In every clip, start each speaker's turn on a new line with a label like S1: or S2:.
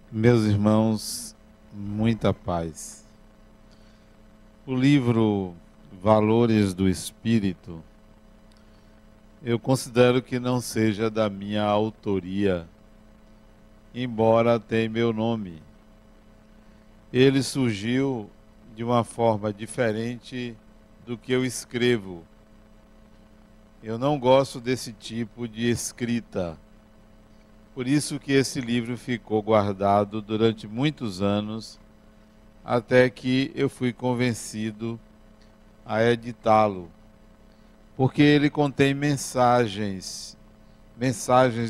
S1: Meus irmãos, muita paz. O livro Valores do Espírito, eu considero que não seja da minha autoria, embora tenha meu nome. Ele surgiu de uma forma diferente do que eu escrevo. Eu não gosto desse tipo de escrita. Por isso que esse livro ficou guardado durante muitos anos, até que eu fui convencido a editá-lo. Porque ele contém mensagens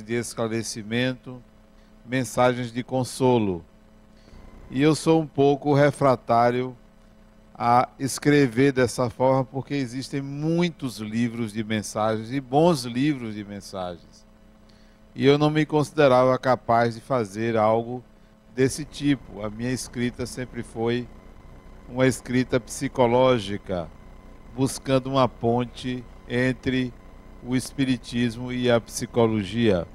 S1: de esclarecimento, mensagens de consolo. E eu sou um pouco refratário a escrever dessa forma, porque existem muitos livros de mensagens e bons livros de mensagens. E eu não me considerava capaz de fazer algo desse tipo. A minha escrita sempre foi uma escrita psicológica, buscando uma ponte entre o espiritismo e a psicologia.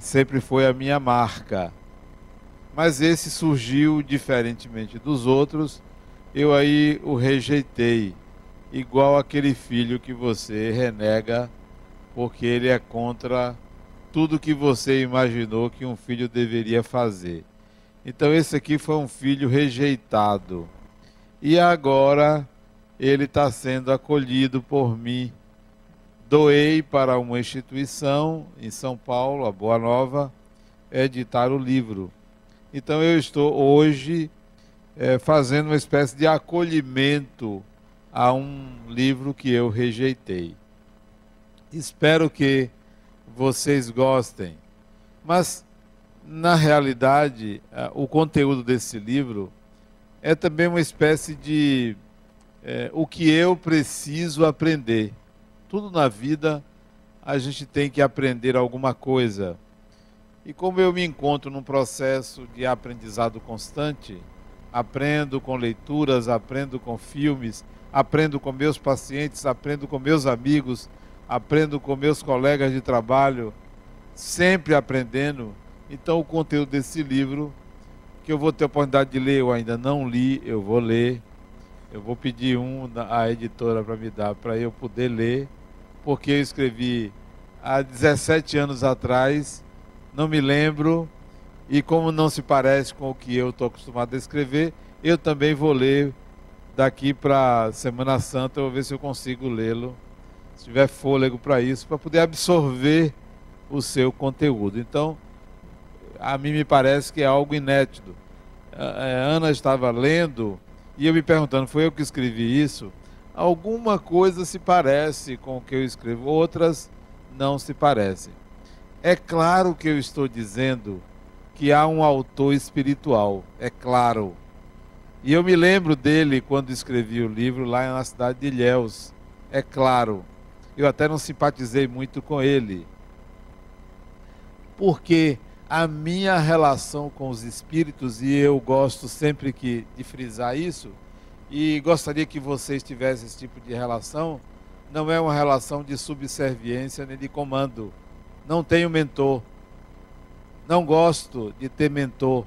S1: Sempre foi a minha marca. Mas esse surgiu diferentemente dos outros, eu aí o rejeitei, igual aquele filho que você renega porque ele é contra tudo que você imaginou que um filho deveria fazer. Então esse aqui foi um filho rejeitado. E agora ele está sendo acolhido por mim. Doei para uma instituição em São Paulo, a Boa Nova, editar o livro. Então eu estou hoje fazendo uma espécie de acolhimento a um livro que eu rejeitei. Espero que vocês gostem. Mas, na realidade, o conteúdo desse livro é também uma espécie de o que eu preciso aprender. Tudo na vida a gente tem que aprender alguma coisa. E como eu me encontro num processo de aprendizado constante, aprendo com leituras, aprendo com filmes, aprendo com meus pacientes, aprendo com meus amigos, aprendo com meus colegas de trabalho, sempre aprendendo. Então o conteúdo desse livro, que eu vou ter a oportunidade de ler, eu ainda não li, eu vou ler. Eu vou pedir à editora para me dar, para eu poder ler, porque eu escrevi há 17 anos atrás, não me lembro, e como não se parece com o que eu estou acostumado a escrever, eu também vou ler daqui para Semana Santa, eu vou ver se eu consigo lê-lo, se tiver fôlego para isso, para poder absorver o seu conteúdo. Então, a mim me parece que é algo inédito. Ana estava lendo e eu me perguntando, foi eu que escrevi isso? Alguma coisa se parece com o que eu escrevo, outras não se parecem. É claro que eu estou dizendo que há um autor espiritual, é claro. E eu me lembro dele quando escrevi o livro lá na cidade de Ilhéus, é claro. Eu até não simpatizei muito com ele, porque a minha relação com os espíritos, e eu gosto sempre de frisar isso, e gostaria que vocês tivessem esse tipo de relação, não é uma relação de subserviência nem de comando. Não tenho mentor, não gosto de ter mentor.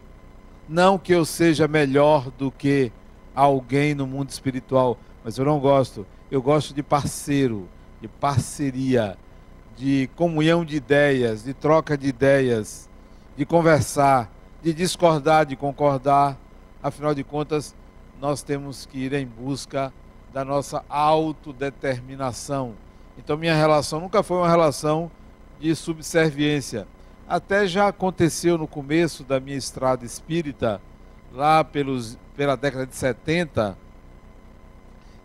S1: Não que eu seja melhor do que alguém no mundo espiritual, mas eu não gosto. Eu gosto de parceiro, de parceria, de comunhão de ideias, de troca de ideias, de conversar, de discordar, de concordar. Afinal de contas, nós temos que ir em busca da nossa autodeterminação. Então minha relação nunca foi uma relação de subserviência. Até já aconteceu no começo da minha estrada espírita, lá pela década de 70,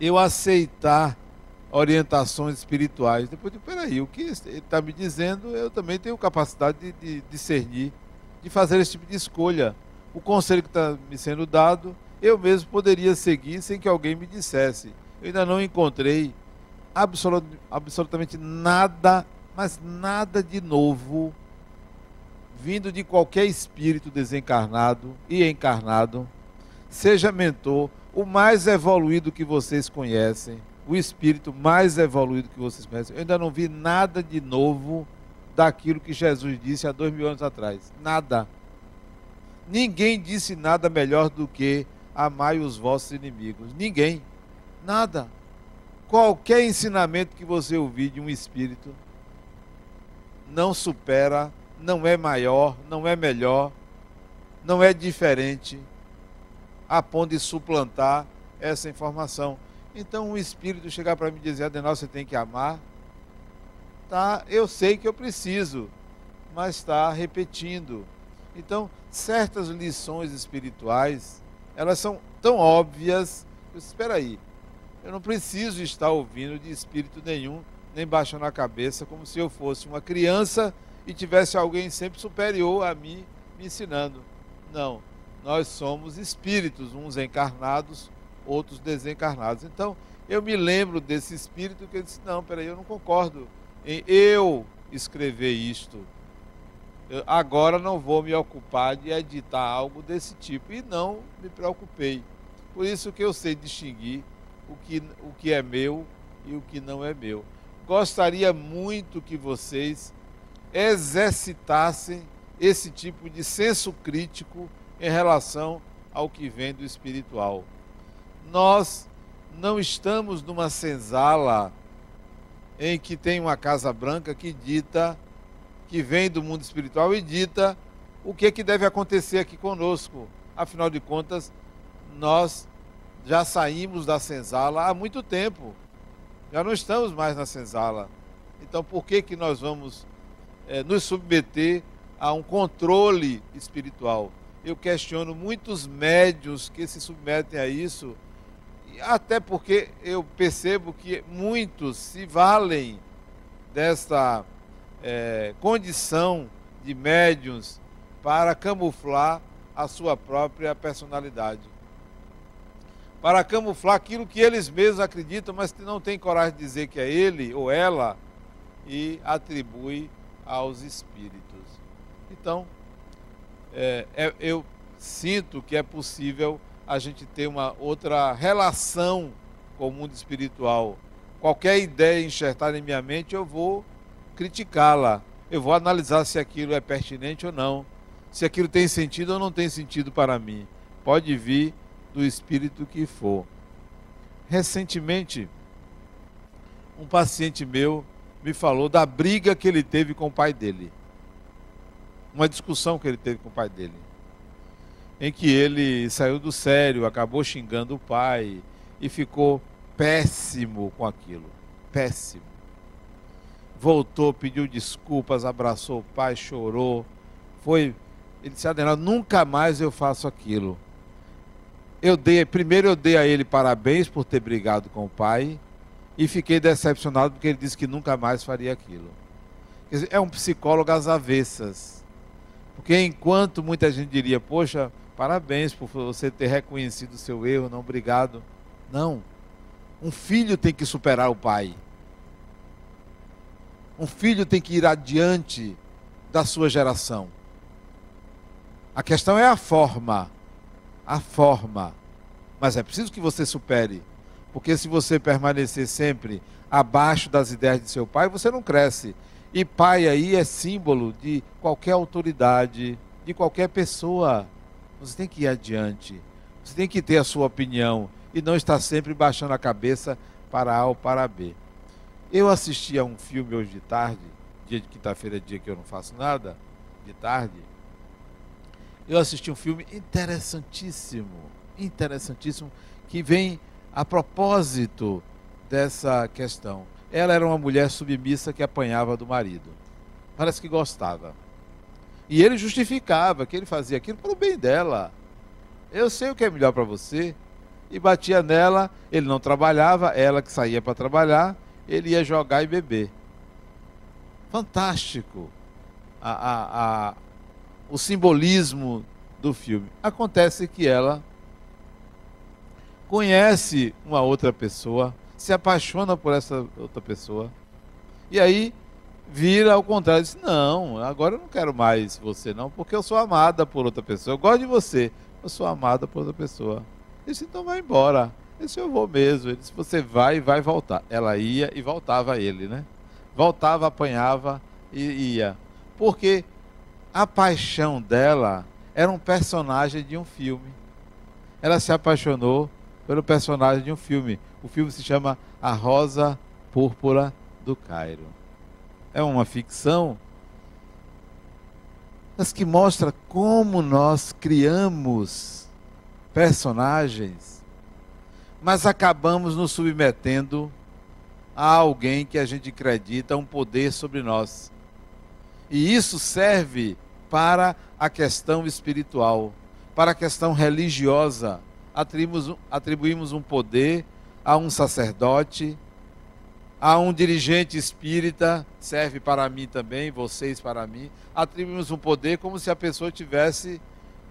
S1: eu aceitar orientações espirituais. Depois eu digo, peraí, o que ele está me dizendo, eu também tenho capacidade de discernir, de fazer esse tipo de escolha. O conselho que está me sendo dado, eu mesmo poderia seguir sem que alguém me dissesse. Eu ainda não encontrei absolutamente nada, mas nada de novo, vindo de qualquer espírito desencarnado e encarnado, seja mentor, o mais evoluído que vocês conhecem, o espírito mais evoluído que vocês conhecem. Eu ainda não vi nada de novo daquilo que Jesus disse há 2000 anos atrás. Nada.
S2: Ninguém disse nada melhor do que amai os vossos inimigos. Ninguém. Nada. Qualquer ensinamento que você ouvir de um espírito não supera, não é maior, não é melhor, não é diferente a ponto de suplantar essa informação. Então um espírito chegar para mim e dizer, Adenal, você tem que amar, tá, eu sei que eu preciso, mas está repetindo. Então, certas lições espirituais, elas são tão óbvias, espera aí, eu não preciso estar ouvindo de espírito nenhum, nem baixando a cabeça, como se eu fosse uma criança e tivesse alguém sempre superior a mim me ensinando. Não, nós somos espíritos, uns encarnados, outros desencarnados. Então, eu me lembro desse espírito que ele disse, não, peraí, eu não concordo em eu escrever isto. Eu agora não vou me ocupar de editar algo desse tipo. E não me preocupei. Por isso que eu sei distinguir o que é meu e o que não é meu. Gostaria muito que vocês exercitassem esse tipo de senso crítico em relação ao que vem do espiritual. Nós não estamos numa senzala em que tem uma casa branca que dita, que vem do mundo espiritual e dita o que deve acontecer aqui conosco. Afinal de contas, nós já saímos da senzala há muito tempo. Já não estamos mais na senzala. Então, por que nós vamos nos submeter a um controle espiritual? Eu questiono muitos médiuns que se submetem a isso, até porque eu percebo que muitos se valem desta condição de médiuns para camuflar a sua própria personalidade, para camuflar aquilo que eles mesmos acreditam, mas que não tem coragem de dizer que é ele ou ela, e atribui aos espíritos. Então, eu sinto que é possível a gente ter uma outra relação com o mundo espiritual. Qualquer ideia enxertada em minha mente, eu vou criticá-la. Eu vou analisar se aquilo é pertinente ou não, se aquilo tem sentido ou não tem sentido para mim. Pode vir do espírito que for. Recentemente, um paciente meu me falou da briga que ele teve com o pai dele. Uma discussão que ele teve com o pai dele, em que ele saiu do sério, acabou xingando o pai e ficou péssimo com aquilo. Péssimo. Voltou, pediu desculpas, abraçou o pai, chorou. Ele disse, Adenal, nunca mais eu faço aquilo. Primeiro eu dei a ele parabéns por ter brigado com o pai e fiquei decepcionado porque ele disse que nunca mais faria aquilo. Quer dizer, é um psicólogo às avessas. Porque enquanto muita gente diria, poxa, parabéns por você ter reconhecido o seu erro, não, obrigado. Não. Um filho tem que superar o pai. Um filho tem que ir adiante da sua geração. A questão é a forma. A forma. Mas é preciso que você supere. Porque se você permanecer sempre abaixo das ideias de seu pai, você não cresce. E pai aí é símbolo de qualquer autoridade, de qualquer pessoa. Você tem que ir adiante. Você tem que ter a sua opinião e não estar sempre baixando a cabeça para A ou para B. Eu assisti a um filme hoje de tarde, dia de quinta-feira, dia que eu não faço nada, de tarde. Eu assisti um filme interessantíssimo, que vem a propósito dessa questão. Ela era uma mulher submissa que apanhava do marido. Parece que gostava. E ele justificava que ele fazia aquilo para o bem dela. Eu sei o que é melhor para você. E batia nela, ele não trabalhava, ela que saía para trabalhar, ele ia jogar e beber. Fantástico o simbolismo do filme. Acontece que ela conhece uma outra pessoa, se apaixona por essa outra pessoa, e aí vira ao contrário, diz, não, agora eu não quero mais você não, porque eu sou amada por outra pessoa, eu gosto de você, eu sou amada por outra pessoa. Ele disse, então vai embora. Ele disse, eu vou mesmo. Ele disse, você vai voltar. Ela ia e voltava ele, né? Voltava, apanhava e ia. Porque a paixão dela era um personagem de um filme. Ela se apaixonou pelo personagem de um filme. O filme se chama A Rosa Púrpura do Cairo. É uma ficção, mas que mostra como nós criamos personagens, mas acabamos nos submetendo a alguém que a gente acredita um poder sobre nós. E isso serve para a questão espiritual, para a questão religiosa. Atribuímos um poder a um sacerdote, a um dirigente espírita, serve para mim também, vocês para mim. Atribuímos um poder como se a pessoa tivesse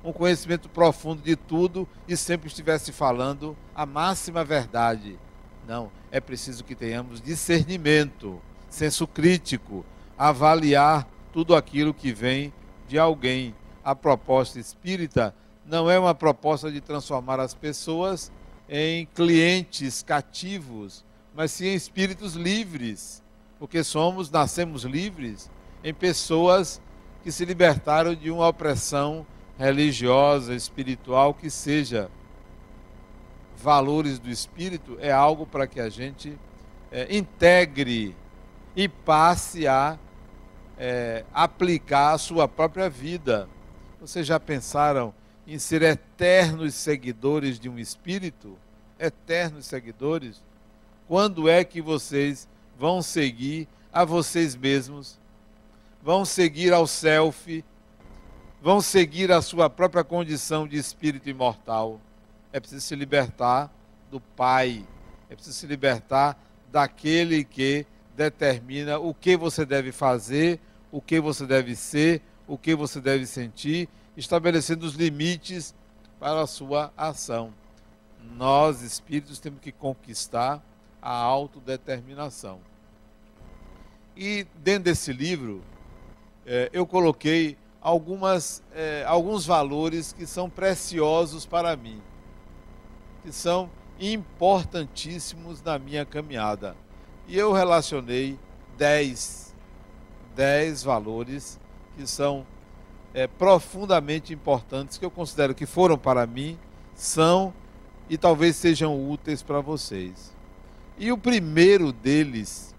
S2: um conhecimento profundo de tudo e sempre estivesse falando a máxima verdade. Não, é preciso que tenhamos discernimento, senso crítico, avaliar tudo aquilo que vem de alguém. A proposta espírita não é uma proposta de transformar as pessoas em clientes cativos, mas sim em espíritos livres, porque nascemos livres, em pessoas que se libertaram de uma opressão religiosa, espiritual, que seja. Valores do espírito é algo para que a gente integre e passe a aplicar a sua própria vida. Vocês já pensaram em ser eternos seguidores de um espírito? Eternos seguidores? Quando é que vocês vão seguir a vocês mesmos? Vão seguir ao self? Vão seguir a sua própria condição de espírito imortal? É preciso se libertar do Pai. É preciso se libertar daquele que determina o que você deve fazer, o que você deve ser, o que você deve sentir, estabelecendo os limites para a sua ação. Nós, espíritos, temos que conquistar a autodeterminação. E dentro desse livro, eu coloquei alguns valores que são preciosos para mim, que são importantíssimos na minha caminhada. E eu relacionei 10 valores que são profundamente importantes, que eu considero que foram para mim, são e talvez sejam úteis para vocês. E o primeiro deles,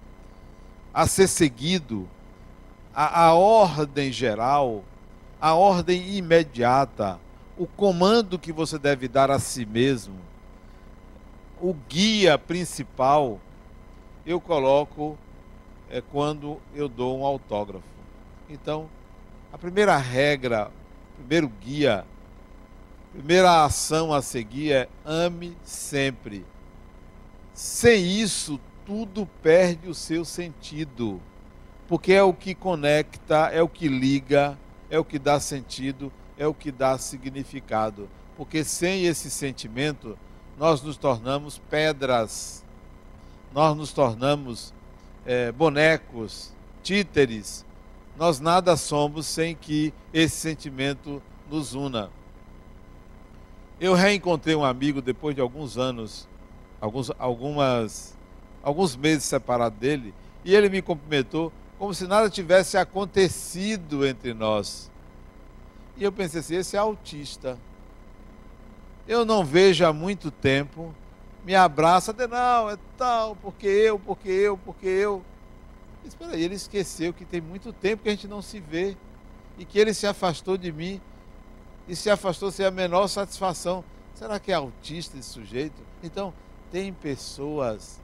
S2: a ser seguido, a ordem geral, a ordem imediata, o comando que você deve dar a si mesmo, o guia principal, eu coloco quando eu dou um autógrafo. Então, a primeira regra, o primeiro guia, a primeira ação a seguir é: ame sempre. Sem isso, tudo perde o seu sentido, porque é o que conecta, é o que liga, é o que dá sentido, é o que dá significado. Porque sem esse sentimento, nós nos tornamos pedras, nós nos tornamos bonecos, títeres. Nós nada somos sem que esse sentimento nos una. Eu reencontrei um amigo depois de alguns anos, alguns meses separado dele, e ele me cumprimentou como se nada tivesse acontecido entre nós. E eu pensei assim: esse é autista. Eu não vejo há muito tempo, me abraça, não, é tal, porque eu. Espera aí, ele esqueceu que tem muito tempo que a gente não se vê, e que ele se afastou de mim, e se afastou sem a menor satisfação. Será que é autista esse sujeito? Então, tem pessoas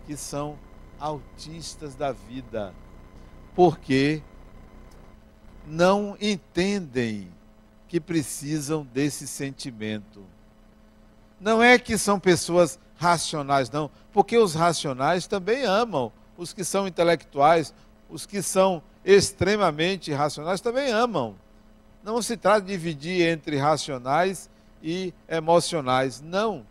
S2: que são autistas da vida, porque não entendem que precisam desse sentimento. Não é que são pessoas racionais, não, porque os racionais também amam. Os que são intelectuais, os que são extremamente racionais também amam. Não se trata de dividir entre racionais e emocionais, não.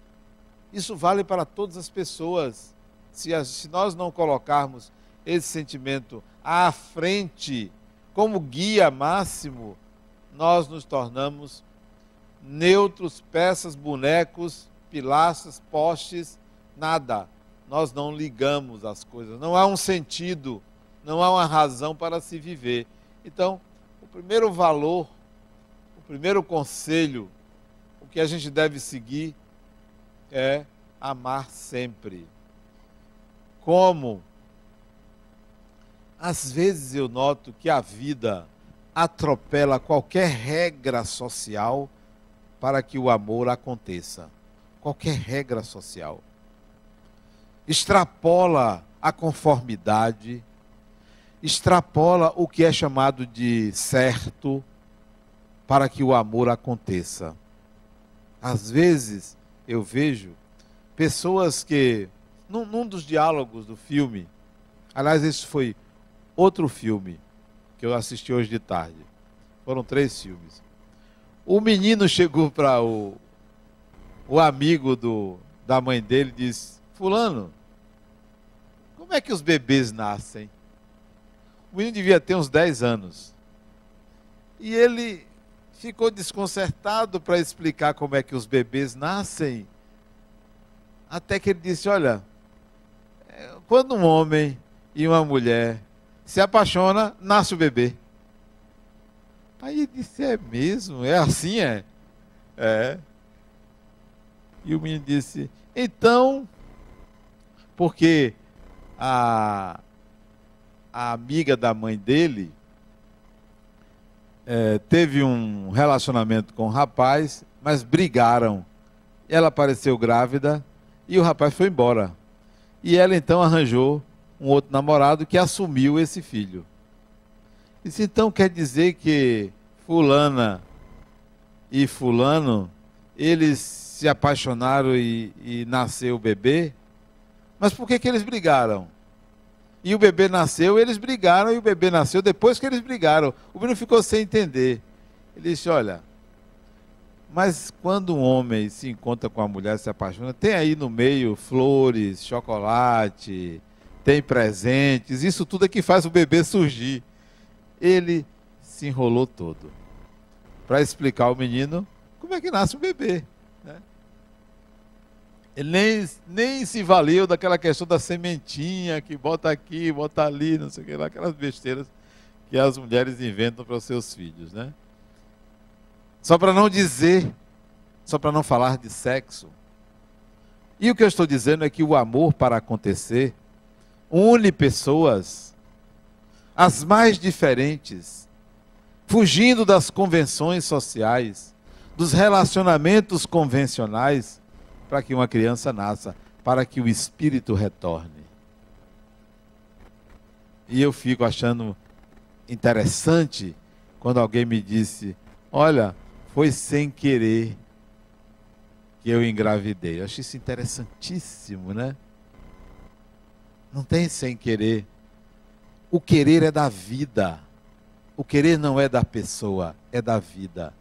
S2: Isso vale para todas as pessoas. Se nós não colocarmos esse sentimento à frente, como guia máximo, nós nos tornamos neutros, peças, bonecos, pilastras, postes, nada. Nós não ligamos as coisas, não há um sentido, não há uma razão para se viver. Então, o primeiro valor, o primeiro conselho, o que a gente deve seguir é amar sempre. Como? Às vezes eu noto que a vida atropela qualquer regra social para que o amor aconteça. Qualquer regra social. Extrapola a conformidade, extrapola o que é chamado de certo para que o amor aconteça. Às vezes eu vejo pessoas que, num dos diálogos do filme, aliás, esse foi outro filme que eu assisti hoje de tarde, foram 3 filmes. O menino chegou para o amigo da mãe dele e disse: fulano, como é que os bebês nascem? O menino devia ter uns 10 anos. E ele ficou desconcertado para explicar como é que os bebês nascem. Até que ele disse: olha, quando um homem e uma mulher se apaixonam, nasce o bebê. Aí ele disse: é mesmo? É assim, é? É. E o menino disse: então, porque a amiga da mãe dele teve um relacionamento com o rapaz, mas brigaram. Ela apareceu grávida e o rapaz foi embora. E ela então arranjou um outro namorado que assumiu esse filho. Isso então quer dizer que fulana e fulano, eles se apaixonaram e nasceu o bebê? Mas por que eles brigaram? E o bebê nasceu, eles brigaram, e o bebê nasceu depois que eles brigaram. O menino ficou sem entender. Ele disse: olha, mas quando um homem se encontra com a mulher, se apaixona, tem aí no meio flores, chocolate, tem presentes, isso tudo é que faz o bebê surgir. Ele se enrolou todo para explicar ao menino como é que nasce um bebê, né? Ele nem se valeu daquela questão da sementinha que bota aqui, bota ali, não sei o que lá, aquelas besteiras que as mulheres inventam para os seus filhos, né? Só para não dizer, só para não falar de sexo. E o que eu estou dizendo é que o amor, para acontecer, une pessoas, as mais diferentes, fugindo das convenções sociais, dos relacionamentos convencionais, para que uma criança nasça, para que o espírito retorne. E eu fico achando interessante quando alguém me disse: olha, foi sem querer que eu engravidei. Eu acho isso interessantíssimo, né? Não tem sem querer. O querer é da vida. O querer não é da pessoa, é da vida.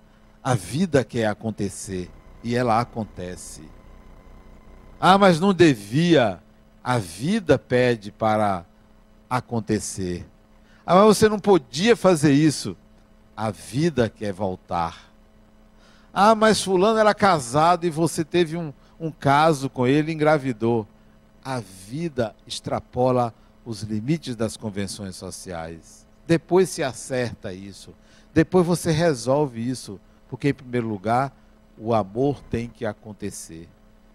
S2: A vida quer acontecer e ela acontece. Ah, mas não devia. A vida pede para acontecer. Ah, mas você não podia fazer isso. A vida quer voltar. Ah, mas fulano era casado e você teve um caso com ele e engravidou. A vida extrapola os limites das convenções sociais. Depois se acerta isso. Depois você resolve isso. Porque, em primeiro lugar, o amor tem que acontecer.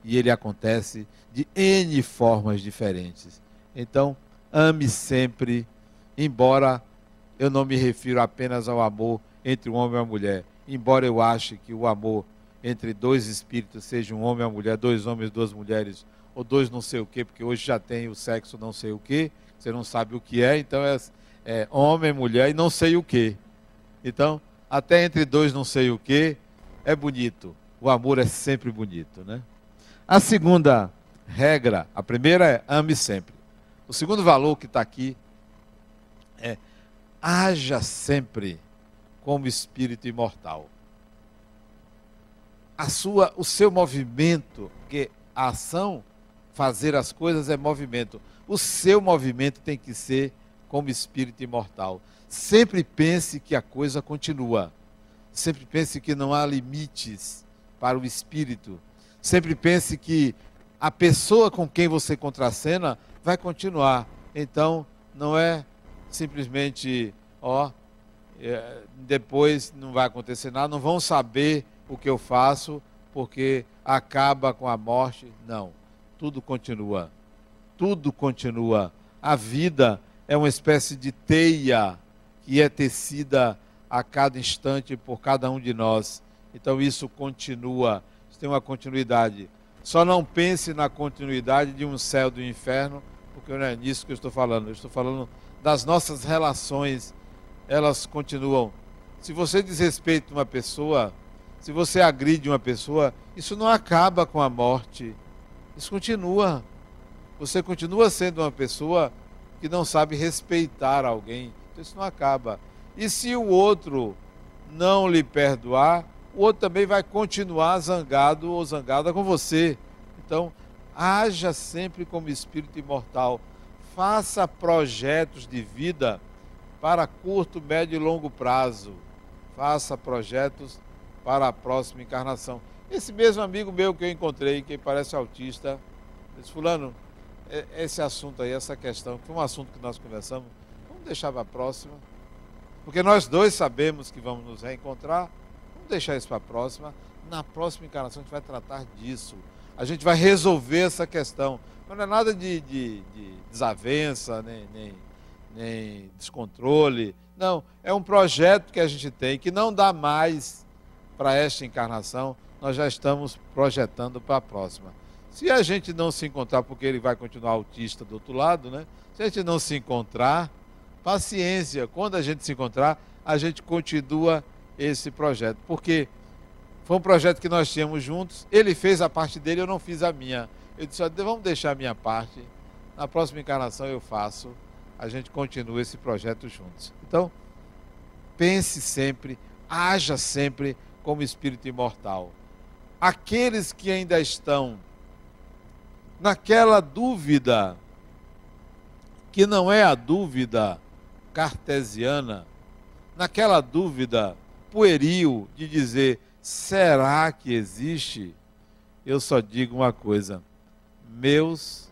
S2: E ele acontece de N formas diferentes. Então, ame sempre, embora eu não me refiro apenas ao amor entre um homem e uma mulher. Embora eu ache que o amor entre 2 espíritos, seja um homem e uma mulher, 2 homens e 2 mulheres, ou 2 não sei o quê, porque hoje já tem o sexo não sei o quê, você não sabe o que é, então é homem, mulher e não sei o quê. Então, até entre 2 não sei o quê, é bonito. O amor é sempre bonito, né? A segunda regra, a primeira é ame sempre. O segundo valor que está aqui é haja sempre como espírito imortal. O seu movimento, porque a ação, fazer as coisas é movimento. O seu movimento tem que ser como espírito imortal. Sempre pense que a coisa continua. Sempre pense que não há limites para o espírito. Sempre pense que a pessoa com quem você contracena vai continuar. Então, não é simplesmente, depois não vai acontecer nada, não vão saber o que eu faço, porque acaba com a morte. Não, tudo continua. Tudo continua. A vida é uma espécie de teia que é tecida a cada instante por cada um de nós. Então isso continua, isso tem uma continuidade. Só não pense na continuidade de um céu do inferno, porque não é nisso que eu estou falando. Eu estou falando das nossas relações, elas continuam. Se você desrespeita uma pessoa, se você agride uma pessoa, isso não acaba com a morte. Isso continua. Você continua sendo uma pessoa que não sabe respeitar alguém. Então isso não acaba. E se o outro não lhe perdoar, o outro também vai continuar zangado ou zangada com você. Então, haja sempre como espírito imortal. Faça projetos de vida para curto, médio e longo prazo. Faça projetos para a próxima encarnação. Esse mesmo amigo meu que eu encontrei, que parece autista, disse: fulano, esse assunto aí, essa questão, que foi um assunto que nós conversamos, vamos deixar para a próxima, porque nós dois sabemos que vamos nos reencontrar, vamos deixar isso para a próxima. Na próxima encarnação a gente vai tratar disso, a gente vai resolver essa questão. Não é nada de desavença, nem descontrole, não, é um projeto que a gente tem, que não dá mais para esta encarnação, nós já estamos projetando para a próxima. Se a gente não se encontrar, porque ele vai continuar autista do outro lado, né? Se a gente não se encontrar, paciência. Quando a gente se encontrar, a gente continua esse projeto. Porque foi um projeto que nós tínhamos juntos, ele fez a parte dele, eu não fiz a minha. Eu disse: vamos deixar a minha parte, na próxima encarnação eu faço, a gente continua esse projeto juntos. Então, pense sempre, haja sempre como espírito imortal. Aqueles que ainda estão naquela dúvida, que não é a dúvida cartesiana, naquela dúvida pueril de dizer: será que existe? Eu só digo uma coisa: meus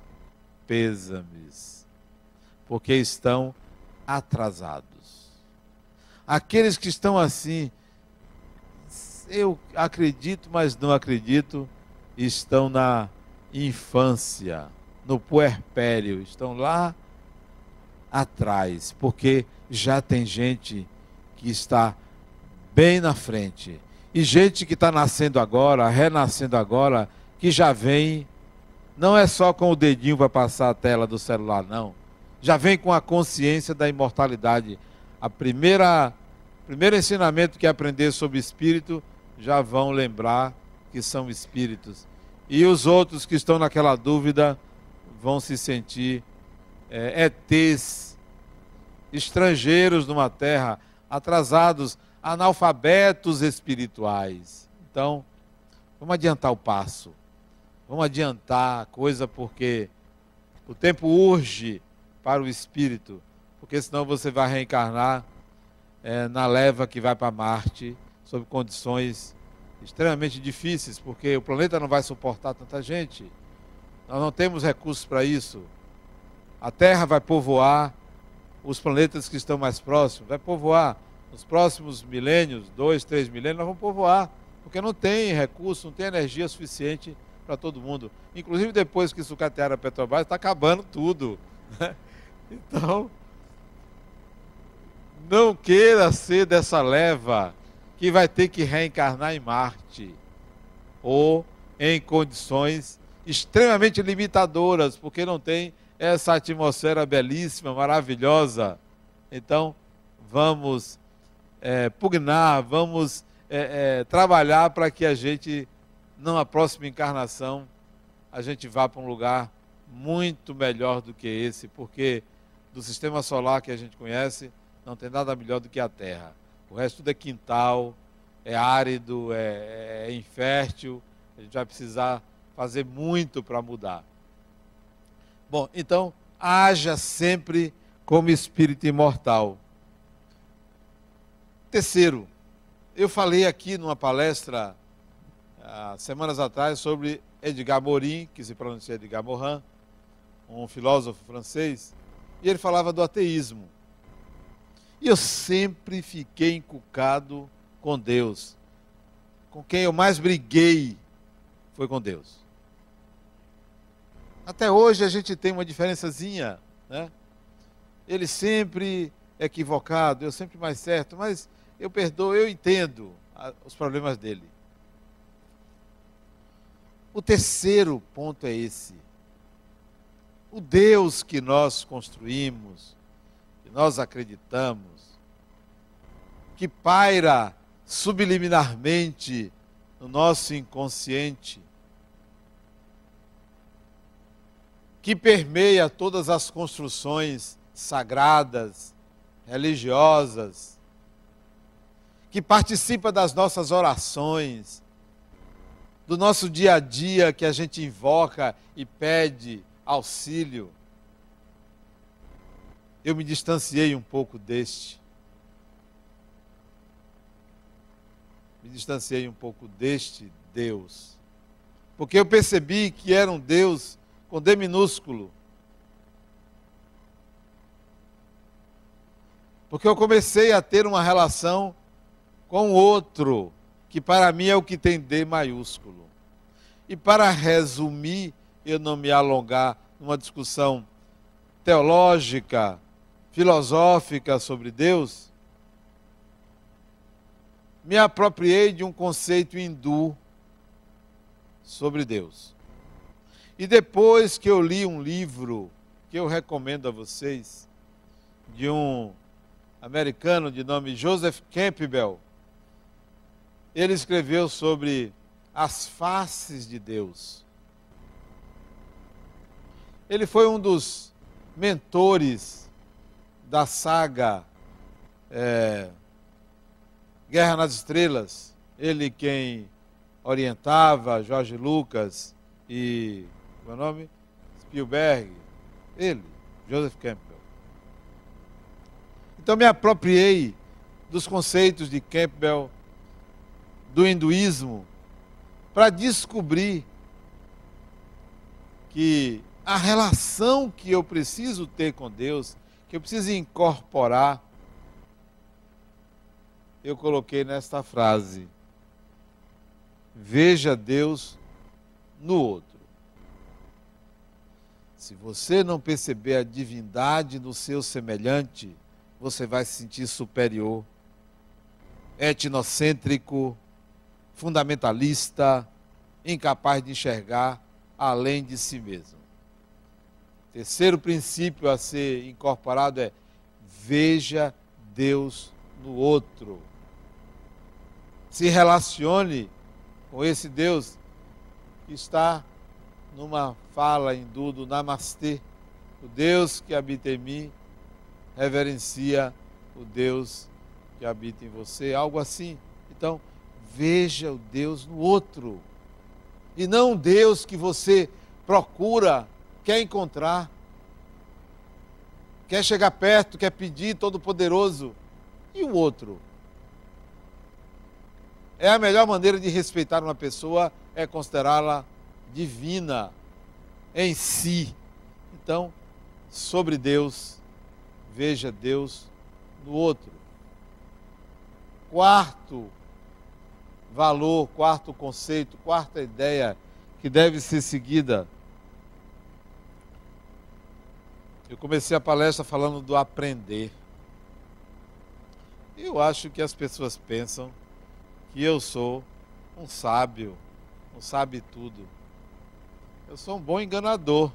S2: pêsames, porque estão atrasados. Aqueles que estão assim, eu acredito, mas não acredito, estão na infância, no puerpério, estão lá atrás, porque já tem gente que está bem na frente, e gente que está nascendo agora, renascendo agora, que já vem, não é só com o dedinho para passar a tela do celular, não, já vem com a consciência da imortalidade. Primeiro ensinamento que aprender sobre espírito, já vão lembrar que são espíritos. E os outros que estão naquela dúvida vão se sentir ETs, estrangeiros numa terra, atrasados, analfabetos espirituais. Então, vamos adiantar o passo. Vamos adiantar a coisa, porque o tempo urge para o espírito, porque senão você vai reencarnar na leva que vai para Marte, sob condições extremamente difíceis, porque o planeta não vai suportar tanta gente. Nós não temos recursos para isso. A Terra vai povoar os planetas que estão mais próximos, vai povoar nos próximos milênios, 2, 3 milênios, nós vamos povoar, porque não tem recurso, não tem energia suficiente para todo mundo. Inclusive depois que sucatearam a Petrobras, está acabando tudo. Então, não queira ser dessa leva que vai ter que reencarnar em Marte, ou em condições extremamente limitadoras, porque não tem essa atmosfera belíssima, maravilhosa. Então, vamos pugnar, vamos trabalhar para que a gente, numa próxima encarnação, a gente vá para um lugar muito melhor do que esse, porque do sistema solar que a gente conhece, não tem nada melhor do que a Terra. O resto tudo é quintal, é árido, é infértil. A gente vai precisar fazer muito para mudar. Bom, então, haja sempre como espírito imortal. Terceiro, eu falei aqui numa palestra, semanas atrás, sobre Edgar Morin, que se pronuncia Edgar Morin, um filósofo francês, e ele falava do ateísmo. E eu sempre fiquei encucado com Deus. Com quem eu mais briguei foi com Deus. Até hoje a gente tem uma diferençazinha, né? Ele sempre equivocado, eu sempre mais certo, mas eu perdoo, eu entendo os problemas dele. O terceiro ponto é esse. O Deus que nós construímos, que nós acreditamos, que paira subliminarmente no nosso inconsciente, que permeia todas as construções sagradas, religiosas, que participa das nossas orações, do nosso dia a dia que a gente invoca e pede auxílio. Eu me distanciei um pouco deste. Me distanciei um pouco deste Deus. Porque eu percebi que era um Deus com D minúsculo. Porque eu comecei a ter uma relação com outro, que para mim é o que tem D maiúsculo. E para resumir, eu não me alongar numa discussão teológica, filosófica sobre Deus, me apropriei de um conceito hindu sobre Deus. E depois que eu li um livro, que eu recomendo a vocês, de um americano de nome Joseph Campbell, ele escreveu sobre as faces de Deus. Ele foi um dos mentores da saga Guerra nas Estrelas. Ele quem orientava George Lucas e, qual é o nome? Spielberg. Ele, Joseph Campbell. Então me apropriei dos conceitos de Campbell, do hinduísmo, para descobrir que a relação que eu preciso ter com Deus, que eu preciso incorporar, eu coloquei nesta frase: veja Deus no outro. Se você não perceber a divindade no seu semelhante, você vai se sentir superior, etnocêntrico, fundamentalista, incapaz de enxergar além de si mesmo. Terceiro princípio a ser incorporado é: veja Deus no outro. Se relacione com esse Deus que está numa fala hindu do Namastê. O Deus que habita em mim reverencia o Deus que habita em você, algo assim. Então, veja o Deus no outro. E não o Deus que você procura, quer encontrar, quer chegar perto, quer pedir, todo-poderoso. E o outro? É a melhor maneira de respeitar uma pessoa, é considerá-la divina em si. Então, sobre Deus, veja Deus no outro. Quarto valor, quarto conceito, quarta ideia que deve ser seguida. Eu comecei a palestra falando do aprender. Eu acho que as pessoas pensam que eu sou um sábio, um sabe tudo. Eu sou um bom enganador.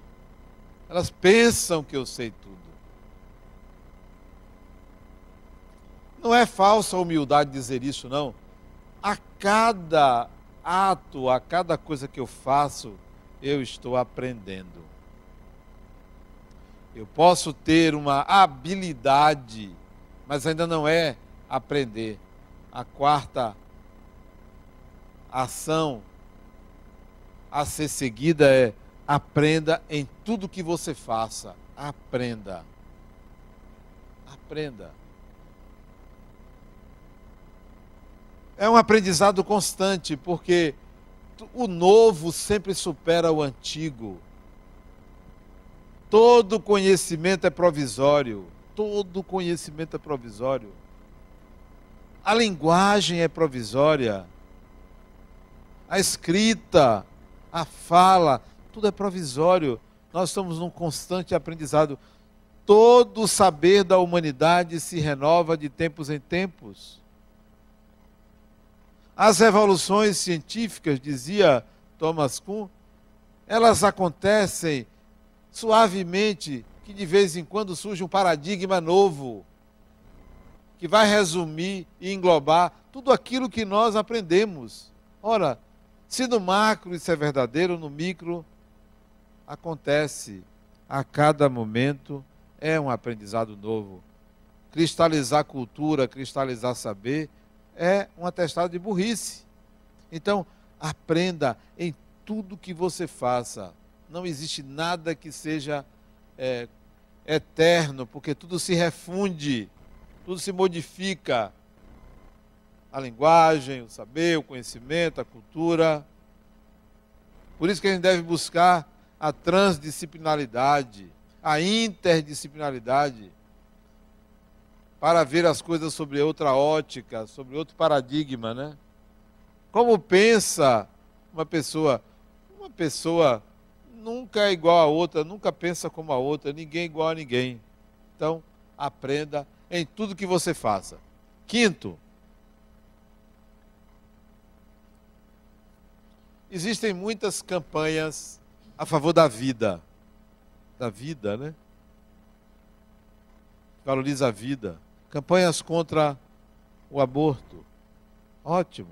S2: Elas pensam que eu sei tudo. Não é falsa humildade dizer isso, não. A cada ato, a cada coisa que eu faço, eu estou aprendendo. Eu posso ter uma habilidade, mas ainda não é aprender. A quarta ação a ser seguida é: aprenda em tudo que você faça. Aprenda. Aprenda. É um aprendizado constante, porque o novo sempre supera o antigo. Todo conhecimento é provisório. todo conhecimento é provisório. A linguagem é provisória. A escrita, a fala, tudo é provisório. Nós estamos num constante aprendizado. Todo o saber da humanidade se renova de tempos em tempos. As revoluções científicas, dizia Thomas Kuhn, elas acontecem suavemente, que de vez em quando surge um paradigma novo, que vai resumir e englobar tudo aquilo que nós aprendemos. Ora, se no macro isso é verdadeiro, no micro acontece a cada momento, é um aprendizado novo. Cristalizar cultura, cristalizar saber, é um atestado de burrice. Então, aprenda em tudo que você faça. Não existe nada que seja eterno, porque tudo se refunde, tudo se modifica. A linguagem, o saber, o conhecimento, a cultura. Por isso que a gente deve buscar a transdisciplinaridade, a interdisciplinaridade, para ver as coisas sobre outra ótica, sobre outro paradigma, né? Como pensa uma pessoa? Uma pessoa nunca é igual a outra, nunca pensa como a outra, ninguém é igual a ninguém. Então, aprenda em tudo que você faça. Quinto, existem muitas campanhas a favor da vida. Da vida, né? Valoriza a vida. Campanhas contra o aborto. Ótimo.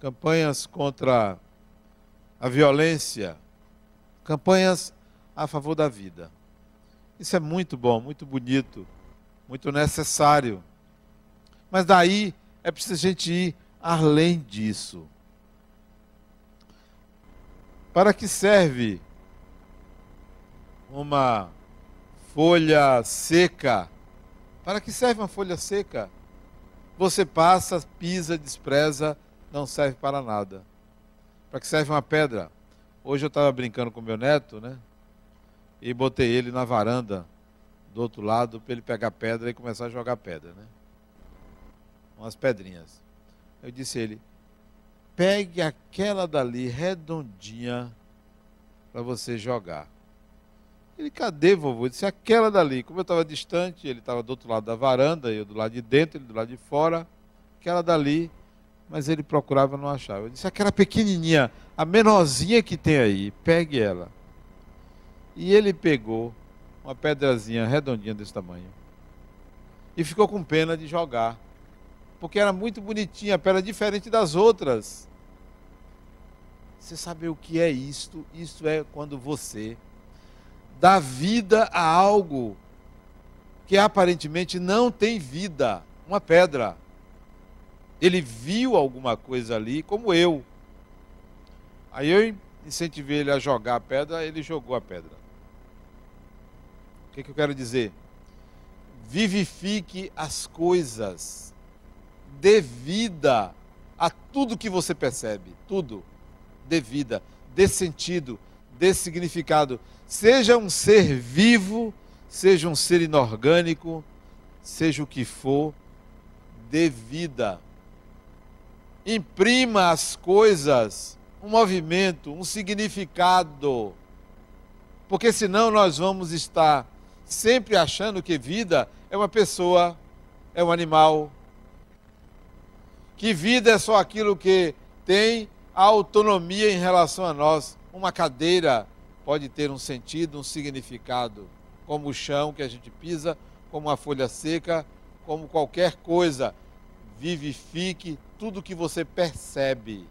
S2: Campanhas contra a violência. Campanhas a favor da vida. Isso é muito bom, muito bonito, muito necessário. Mas daí é preciso a gente ir além disso. Para que serve uma folha seca? Para que serve uma folha seca? Você passa, pisa, despreza, não serve para nada. Para que serve uma pedra? Hoje eu estava brincando com meu neto, né? E botei ele na varanda do outro lado para ele pegar pedra e começar a jogar pedra, né? Umas pedrinhas. Eu disse a ele: pegue aquela dali redondinha para você jogar. Ele: cadê, vovô? Eu disse: aquela dali. Como eu estava distante, ele estava do outro lado da varanda, eu do lado de dentro, ele do lado de fora. Aquela dali, mas ele procurava, não achava. Eu disse: aquela pequenininha, a menorzinha que tem aí, pegue ela. E ele pegou uma pedrazinha redondinha desse tamanho e ficou com pena de jogar, porque era muito bonitinha, a pedra diferente das outras. Você sabe o que é isto? Isto é quando você dá vida a algo que aparentemente não tem vida. Uma pedra. Ele viu alguma coisa ali, como eu. Aí eu incentivei ele a jogar a pedra, ele jogou a pedra. O que eu quero dizer? Vivifique as coisas. Dê vida a tudo que você percebe. Tudo. Dê vida, dê sentido, dê significado. Seja um ser vivo, seja um ser inorgânico, seja o que for, dê vida. Imprima às coisas um movimento, um significado. Porque senão nós vamos estar sempre achando que vida é uma pessoa, é um animal. Que vida é só aquilo que tem autonomia em relação a nós. Uma cadeira pode ter um sentido, um significado, como o chão que a gente pisa, como a folha seca, como qualquer coisa. Vivifique tudo que você percebe.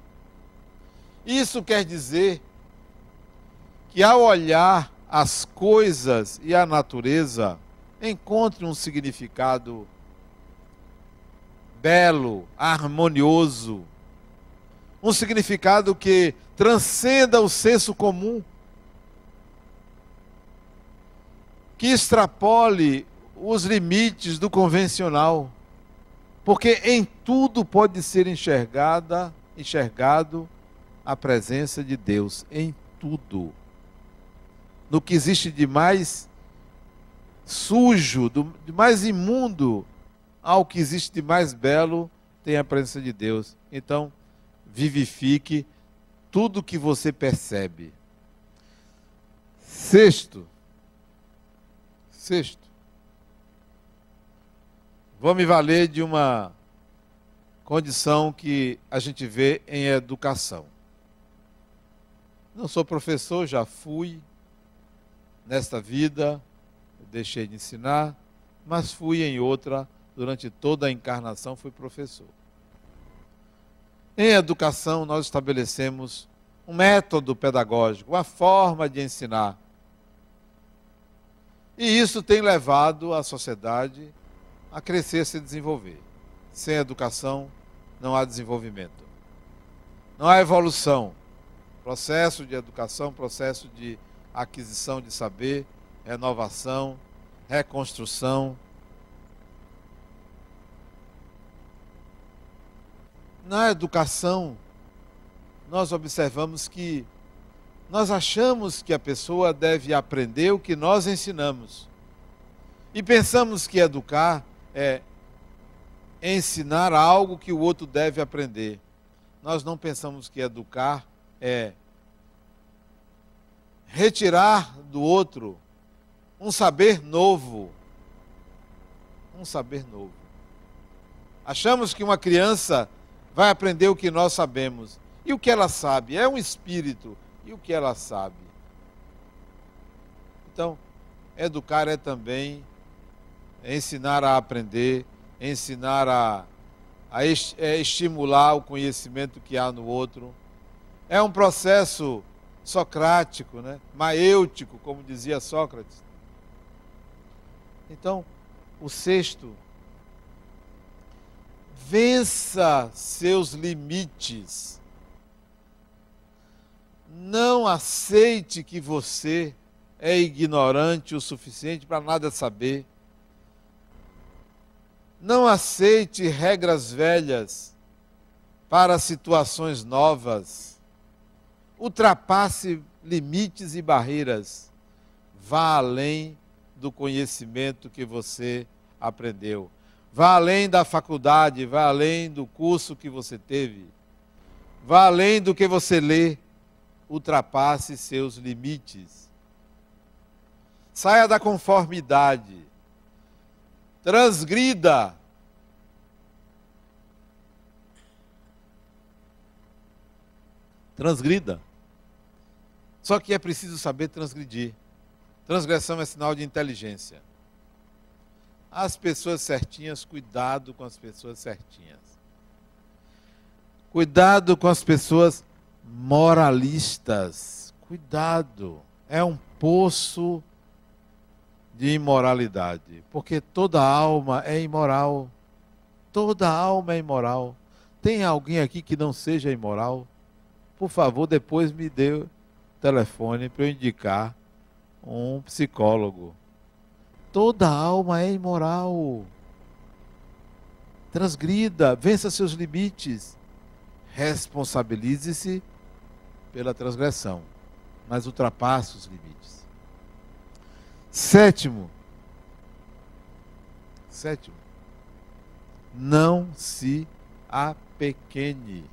S2: Isso quer dizer que ao olhar as coisas e a natureza, encontre um significado belo, harmonioso, um significado que transcenda o senso comum, que extrapole os limites do convencional, porque em tudo pode ser enxergado a presença de Deus, em tudo. No que existe de mais sujo, de mais imundo ao que existe de mais belo, tem a presença de Deus. Então, vivifique tudo que você percebe. Sexto, vou me valer de uma condição que a gente vê em educação. Não sou professor, já fui nesta vida, deixei de ensinar, mas fui em outra, durante toda a encarnação fui professor. Em educação nós estabelecemos um método pedagógico, uma forma de ensinar. E isso tem levado a sociedade a crescer, a se desenvolver. Sem educação não há desenvolvimento. Não há evolução. Processo de educação, processo de aquisição de saber, renovação, reconstrução. Na educação, nós observamos que nós achamos que a pessoa deve aprender o que nós ensinamos. E pensamos que educar é ensinar algo que o outro deve aprender. Nós não pensamos que educar é retirar do outro um saber novo. Um saber novo. Achamos que uma criança vai aprender o que nós sabemos. E o que ela sabe? É um espírito. E o que ela sabe? Então, educar é também ensinar a aprender, ensinar a estimular o conhecimento que há no outro. É um processo socrático, né? Maêutico, como dizia Sócrates. Então, o sexto, vença seus limites. Não aceite que você é ignorante o suficiente para nada saber. Não aceite regras velhas para situações novas. Ultrapasse limites e barreiras. Vá além do conhecimento que você aprendeu. Vá além da faculdade, vá além do curso que você teve. Vá além do que você lê. Ultrapasse seus limites. Saia da conformidade. Transgrida. Transgrida. Só que é preciso saber transgredir. Transgressão é sinal de inteligência. As pessoas certinhas, cuidado com as pessoas certinhas. Cuidado com as pessoas moralistas. Cuidado. É um poço de imoralidade. Porque toda alma é imoral. Toda alma é imoral. Tem alguém aqui que não seja imoral? Por favor, depois me dê o telefone para eu indicar um psicólogo. Toda alma é imoral. Transgrida, vença seus limites. Responsabilize-se pela transgressão, mas ultrapasse os limites. Sétimo, não se apequene.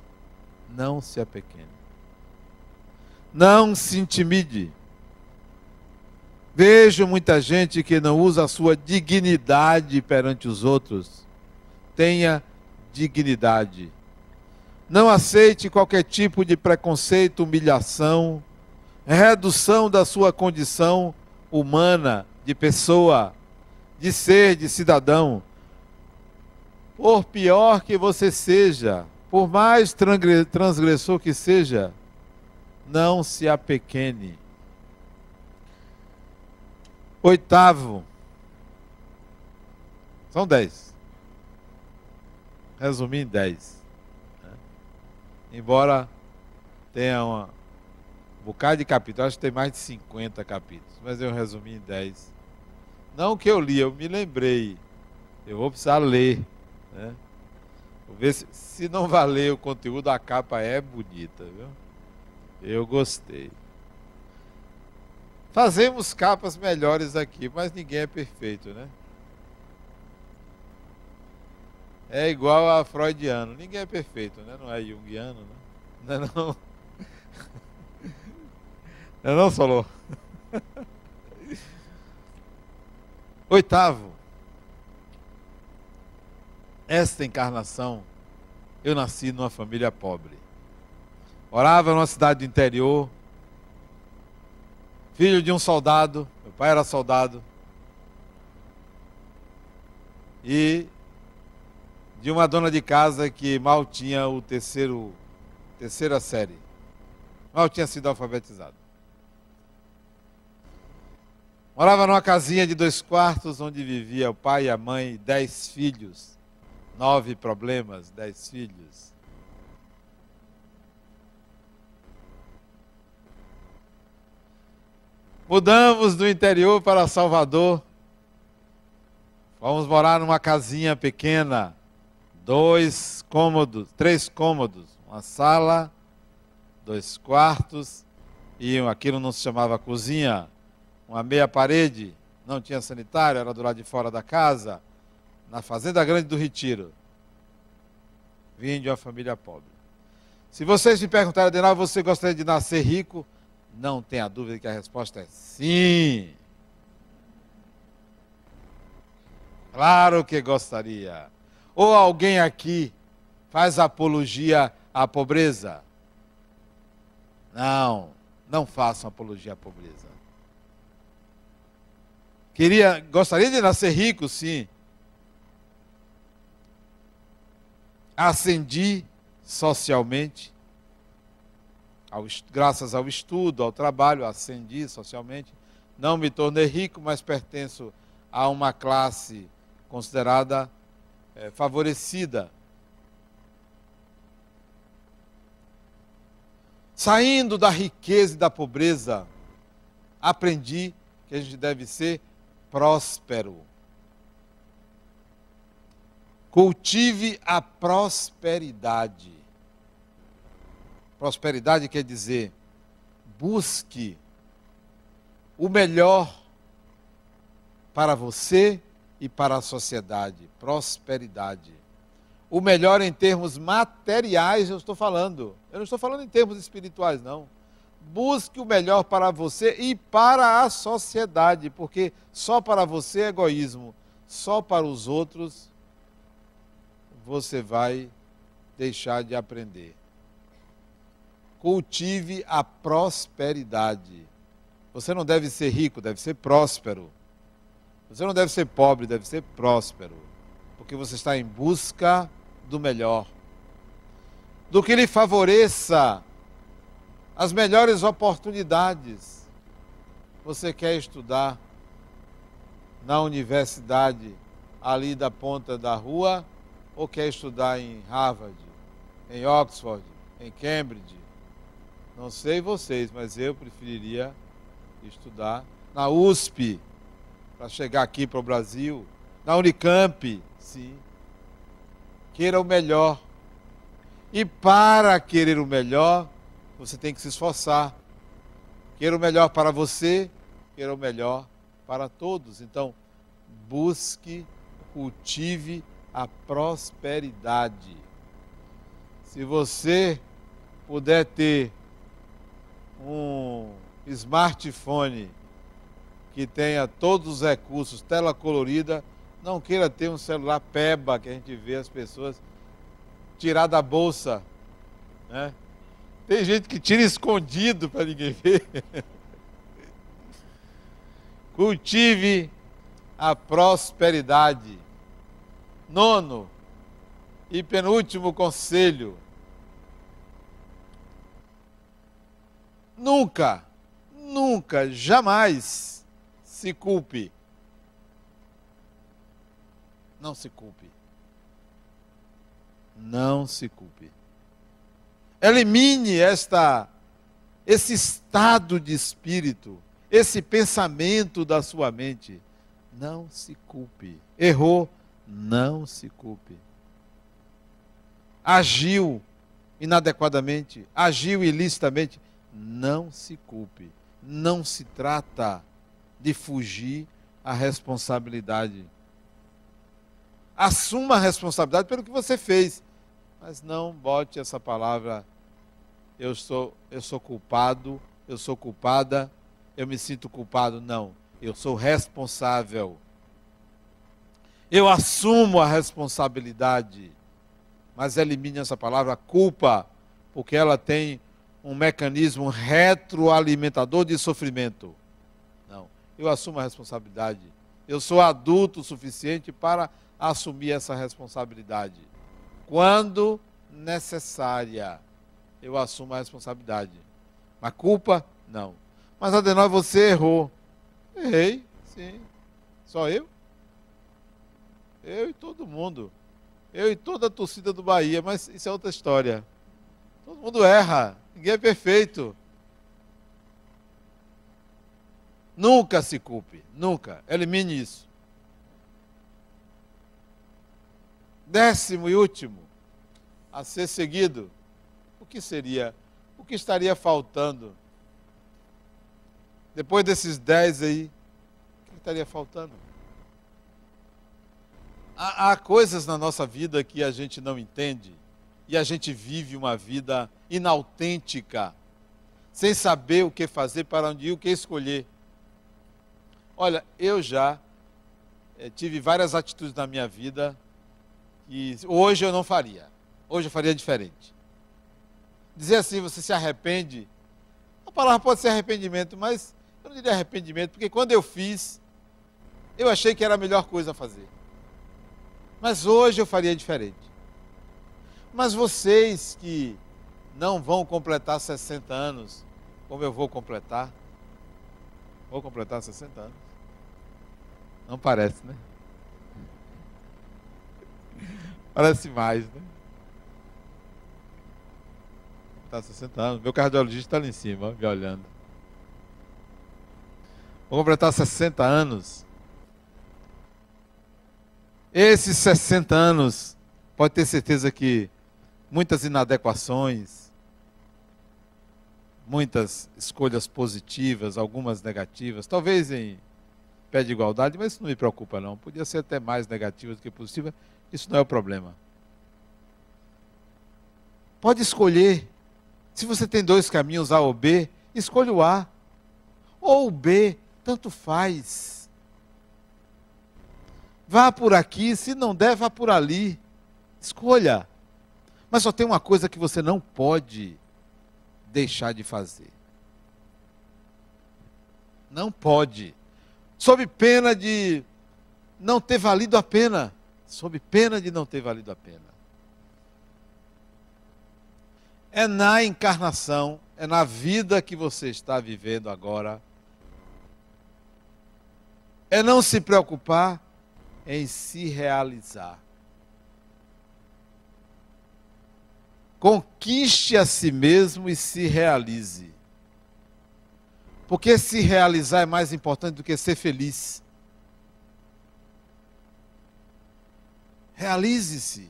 S2: Não se apequene. Não se intimide. Vejo muita gente que não usa a sua dignidade perante os outros. Tenha dignidade. Não aceite qualquer tipo de preconceito, humilhação, redução da sua condição humana, de pessoa, de ser, de cidadão. Por pior que você seja, por mais transgressor que seja, não se apequene. Oitavo. São 10. Resumi em 10. Embora tenha um bocado de capítulos, acho que tem mais de 50 capítulos, mas eu resumi em 10. Não que eu li, eu me lembrei. Eu vou precisar ler, né? Vou ver se não valer o conteúdo, a capa é bonita, viu? Eu gostei. Fazemos capas melhores aqui, mas ninguém é perfeito, né? É igual a freudiano. Ninguém é perfeito, né? Não é junguiano, né? Não é não? Não é não, Solô? Oitavo. Esta encarnação, eu nasci numa família pobre. Morava numa cidade do interior. Filho de um soldado. Meu pai era soldado. E de uma dona de casa que mal tinha terceira série. Mal tinha sido alfabetizado. Morava numa casinha de 2 quartos, onde vivia o pai e a mãe, 10 filhos. 9 problemas, 10 filhos. Mudamos do interior para Salvador. Vamos morar numa casinha pequena. 2 cômodos, 3 cômodos. Uma sala, 2 quartos. E aquilo não se chamava cozinha. Uma meia parede. Não tinha sanitário, era do lado de fora da casa. Na Fazenda Grande do Retiro. Vim de uma família pobre. Se vocês me perguntarem, Adenauer, você gostaria de nascer rico? Não tenha dúvida que a resposta é sim. Claro que gostaria. Ou alguém aqui faz apologia à pobreza? Não, não façam apologia à pobreza. Gostaria de nascer rico, sim. Ascendi socialmente, graças ao estudo, ao trabalho, ascendi socialmente. Não me tornei rico, mas pertenço a uma classe considerada favorecida. Saindo da riqueza e da pobreza, aprendi que a gente deve ser próspero. Cultive a prosperidade. Prosperidade quer dizer, busque o melhor para você e para a sociedade. Prosperidade. O melhor em termos materiais, eu estou falando. Eu não estou falando em termos espirituais, não. Busque o melhor para você e para a sociedade, porque só para você é egoísmo, só para os outros você vai deixar de aprender. Cultive a prosperidade. Você não deve ser rico, deve ser próspero. Você não deve ser pobre, deve ser próspero. Porque você está em busca do melhor. Do que lhe favoreça as melhores oportunidades. Você quer estudar na universidade ali da ponta da rua ou quer estudar em Harvard, em Oxford, em Cambridge? Não sei vocês, mas eu preferiria estudar na USP, para chegar aqui para o Brasil, na Unicamp, sim. Queira o melhor. E para querer o melhor, você tem que se esforçar. Queira o melhor para você, queira o melhor para todos. Então, busque, cultive a prosperidade. Se você puder ter um smartphone que tenha todos os recursos, tela colorida, não queira ter um celular peba que a gente vê as pessoas tirar da bolsa, né? Tem gente que tira escondido para ninguém ver. Cultive a prosperidade. 9º e penúltimo conselho. Nunca, jamais se culpe. Não se culpe. Não se culpe. Elimine esse estado de espírito, esse pensamento da sua mente. Não se culpe. Errou, não se culpe. Agiu inadequadamente, agiu ilicitamente, não se culpe. não se trata de fugir à responsabilidade. Assuma a responsabilidade pelo que você fez, mas não bote essa palavra, eu sou culpado, eu sou culpada, eu me sinto culpado. Não, eu sou responsável. Eu assumo a responsabilidade, mas elimine essa palavra culpa, porque ela tem um mecanismo retroalimentador de sofrimento. Não, eu assumo a responsabilidade. Eu sou adulto o suficiente para assumir essa responsabilidade. Quando necessária, eu assumo a responsabilidade. Mas culpa, não. Mas, Adenor, você errou. Errei, sim. Só eu? Eu e todo mundo. Eu e toda a torcida do Bahia, mas isso é outra história. Todo mundo erra, ninguém é perfeito. Nunca se culpe, nunca. Elimine isso. 10º e último a ser seguido. O que seria? O que estaria faltando? Depois desses 10 aí, o que estaria faltando? Há coisas na nossa vida que a gente não entende e a gente vive uma vida inautêntica, sem saber o que fazer, para onde ir, o que escolher. Olha, eu já tive várias atitudes na minha vida que hoje eu não faria. Hoje eu faria diferente. Dizer assim, você se arrepende, a palavra pode ser arrependimento, mas eu não diria arrependimento, porque quando eu fiz, eu achei que era a melhor coisa a fazer. Mas hoje eu faria diferente. Mas vocês que não vão completar 60 anos, como eu vou completar 60 anos. Não parece, né? Parece mais, né? Tá 60 anos. Meu cardiologista está ali em cima, me olhando. Vou completar 60 anos. Esses 60 anos, pode ter certeza que muitas inadequações, muitas escolhas positivas, algumas negativas, talvez em pé de igualdade, mas isso não me preocupa não. Podia ser até mais negativa do que positiva, isso não é o problema. Pode escolher. Se você tem 2 caminhos, A ou B, escolha o A. Ou o B, tanto faz. Vá por aqui, se não der, vá por ali. Escolha. Mas só tem uma coisa que você não pode deixar de fazer. Não pode. Sob pena de não ter valido a pena. Sob pena de não ter valido a pena. É na encarnação, é na vida que você está vivendo agora. É não se preocupar em se realizar. Conquiste a si mesmo e se realize. Porque se realizar é mais importante do que ser feliz. Realize-se.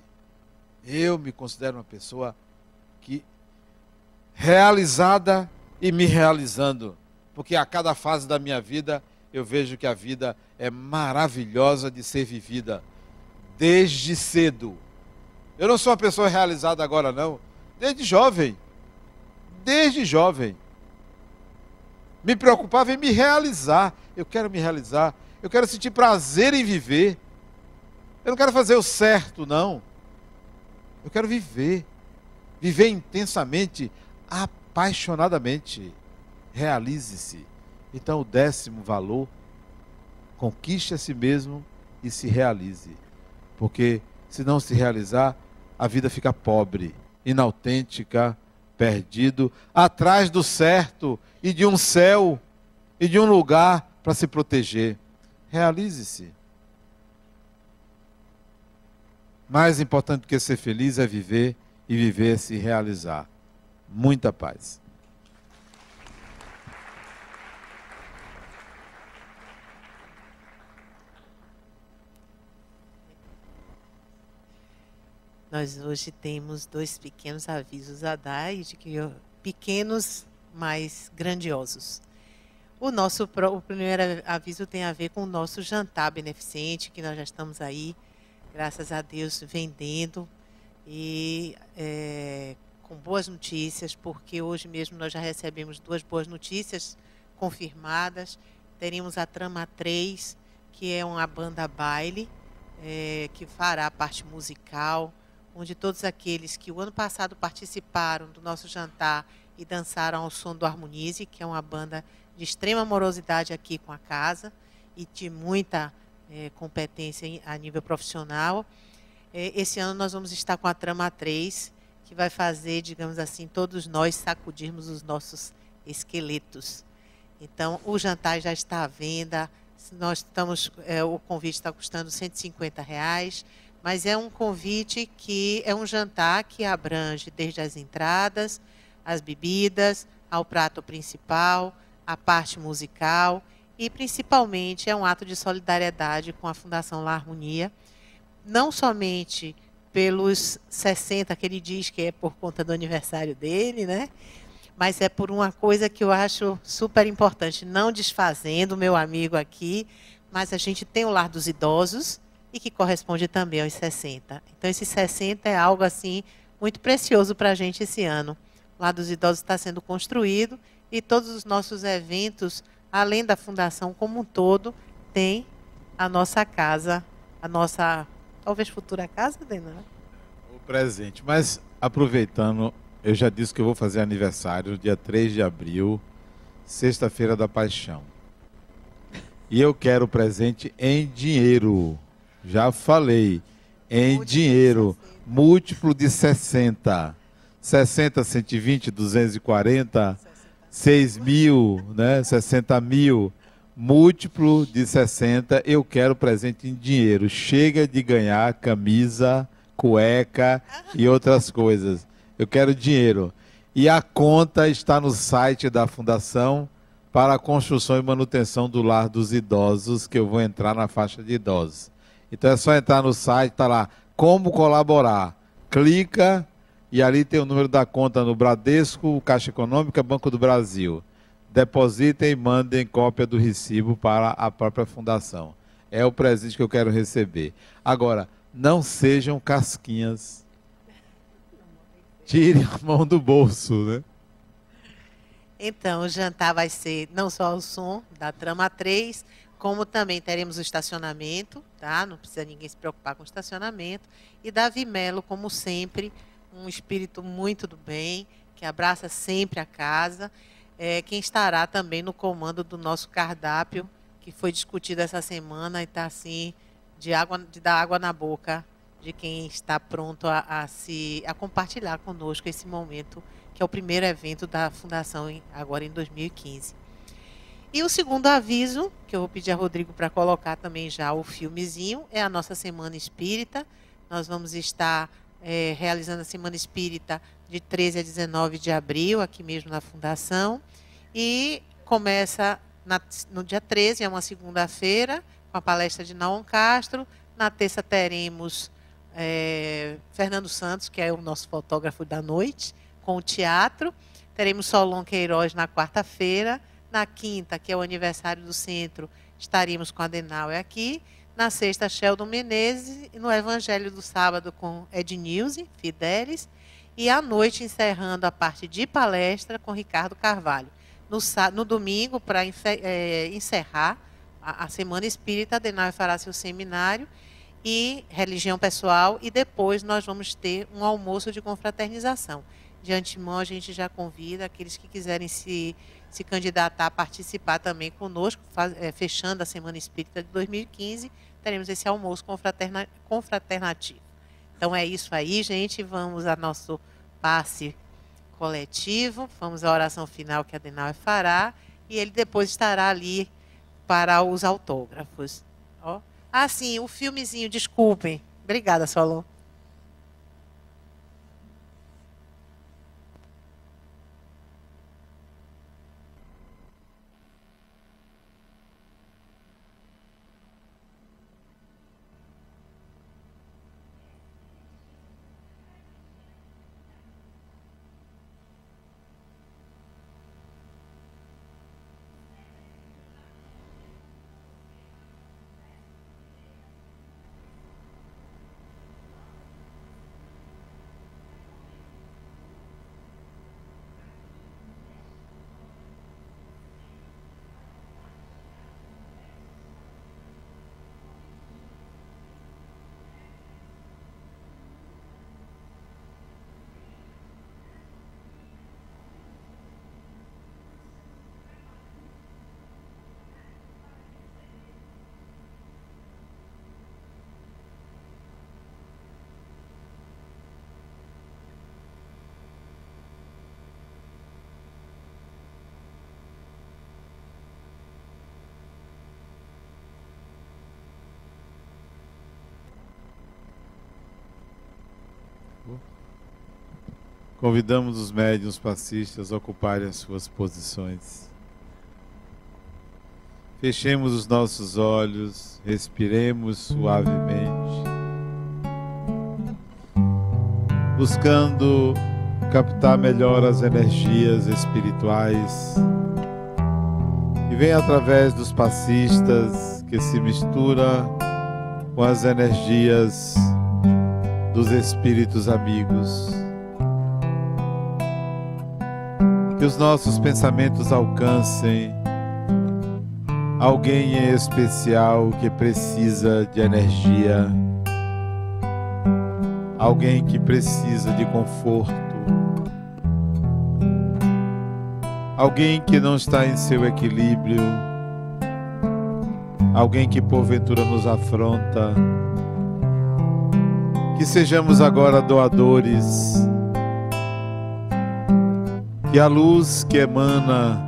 S2: Eu me considero uma pessoa que realizada e me realizando. Porque a cada fase da minha vida eu vejo que a vida é maravilhosa de ser vivida. Desde cedo. Eu não sou uma pessoa realizada agora, não. Desde jovem. Desde jovem. Me preocupava em me realizar. Eu quero me realizar. Eu quero sentir prazer em viver. Eu não quero fazer o certo, não. Eu quero viver. Viver intensamente, apaixonadamente. Realize-se. Então, o 10º valor, conquiste a si mesmo e se realize. Porque, se não se realizar, a vida fica pobre, inautêntica, perdido, atrás do certo e de um céu e de um lugar para se proteger. Realize-se. Mais importante do que ser feliz é viver, e viver é se realizar. Muita paz.
S3: Nós hoje temos 2 pequenos avisos a dar, pequenos, mas grandiosos. O primeiro aviso tem a ver com o nosso jantar beneficente, que nós já estamos aí, graças a Deus, vendendo e com boas notícias, porque hoje mesmo nós já recebemos 2 boas notícias confirmadas. Teremos a Trama 3, que é uma banda baile, que fará a parte musical, onde todos aqueles que o ano passado participaram do nosso jantar e dançaram ao som do Harmonize, que é uma banda de extrema amorosidade aqui com a casa e de muita competência a nível profissional. Esse ano nós vamos estar com a Trama 3, que vai fazer, digamos assim, todos nós sacudirmos os nossos esqueletos. Então, o jantar já está à venda. Nós estamos, o convite está custando R$ 150, mas é um convite que é um jantar que abrange desde as entradas, as bebidas, ao prato principal, a parte musical e, principalmente, é um ato de solidariedade com a Fundação La Harmonia, não somente pelos 60 que ele diz que é por conta do aniversário dele, né? Mas é por uma coisa que eu acho super importante, não desfazendo o meu amigo aqui, mas a gente tem o Lar dos Idosos e que corresponde também aos 60. Então, esses 60 é algo assim muito precioso para a gente esse ano. O Lar dos Idosos está sendo construído e todos os nossos eventos, além da fundação como um todo, tem a nossa casa, a nossa, talvez futura casa, Denar?
S1: O presente. Mas, aproveitando, eu já disse que eu vou fazer aniversário no dia 3 de abril, sexta-feira da Paixão. E eu quero presente em dinheiro. Já falei, em dinheiro. Múltiplo de 60. 60, 120, 240, 6 mil, né? 60 mil. Múltiplo de 60, eu quero presente em dinheiro. Chega de ganhar camisa, cueca e outras coisas. Eu quero dinheiro. E a conta está no site da Fundação para a construção e manutenção do Lar dos Idosos, que eu vou entrar na faixa de idosos. Então é só entrar no site, está lá, como colaborar. Clica e ali tem o número da conta no Bradesco, Caixa Econômica, Banco do Brasil. Depositem e mandem cópia do recibo para a própria Fundação. É o presente que eu quero receber. Agora, não sejam casquinhas. Tire a mão do bolso, né?
S3: Então, o jantar vai ser não só o som da Trama 3, como também teremos o estacionamento, tá? Não precisa ninguém se preocupar com o estacionamento. E Davi Melo, como sempre, um espírito muito do bem, que abraça sempre a casa. Quem estará também no comando do nosso cardápio, que foi discutido essa semana e está assim, de dar água na boca de quem está pronto a compartilhar conosco esse momento, que é o primeiro evento da Fundação agora em 2015. E o segundo aviso, que eu vou pedir a Rodrigo para colocar também já o filmezinho, é a nossa Semana Espírita. Nós vamos estar realizando a Semana Espírita de 13 a 19 de abril, aqui mesmo na Fundação. E começa no dia 13, é uma segunda-feira, com a palestra de Naon Castro. Na terça teremos Fernando Santos, que é o nosso fotógrafo da noite, com o teatro. Teremos Solon Queiroz na quarta-feira. Na quinta, que é o aniversário do centro, estaremos com a Adenauer aqui. Na sexta, Sheldon Menezes. E no Evangelho do sábado, com Ednilze Fidelis. E à noite, encerrando a parte de palestra, com Ricardo Carvalho. No domingo, para encerrar a Semana Espírita, a Adenauer fará seu seminário e religião pessoal, e depois nós vamos ter um almoço de confraternização. De antemão, a gente já convida aqueles que quiserem se candidatar a participar também conosco, fechando a Semana Espírita de 2015, teremos esse almoço confraternativo. Então é isso aí, gente, vamos ao nosso passe coletivo, vamos à oração final que a Adenauer fará, e ele depois estará ali para os autógrafos. Ó. Ah, sim, o filmezinho, desculpem. Obrigada, Solon.
S1: Convidamos os médiuns passistas a ocuparem as suas posições. Fechemos os nossos olhos, respiremos suavemente, buscando captar melhor as energias espirituais que vêm através dos passistas, que se mistura com as energias dos espíritos amigos. Que os nossos pensamentos alcancem alguém em especial que precisa de energia, alguém que precisa de conforto, alguém que não está em seu equilíbrio, alguém que porventura nos afronta. Que sejamos agora doadores, que a luz que emana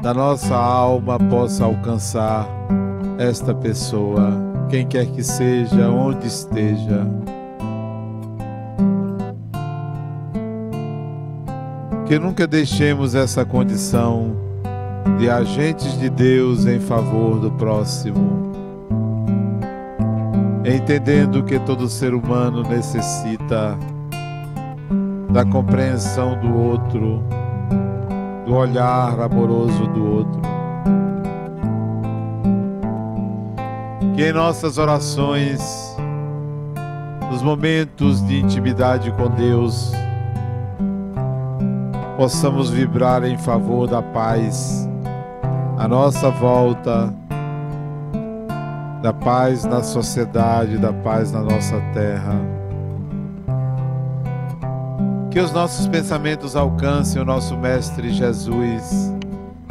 S1: da nossa alma possa alcançar esta pessoa, quem quer que seja, onde esteja. Que nunca deixemos essa condição de agentes de Deus em favor do próximo, entendendo que todo ser humano necessita da compreensão do outro, do olhar amoroso do outro. Que em nossas orações, nos momentos de intimidade com Deus, possamos vibrar em favor da paz à nossa volta, da paz na sociedade, da paz na nossa terra. Que os nossos pensamentos alcancem o nosso Mestre Jesus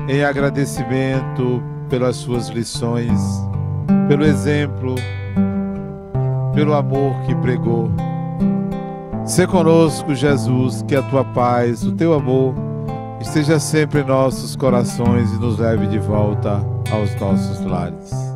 S1: em agradecimento pelas suas lições, pelo exemplo, pelo amor que pregou. Sê conosco, Jesus, que a tua paz, o teu amor esteja sempre em nossos corações e nos leve de volta aos nossos lares.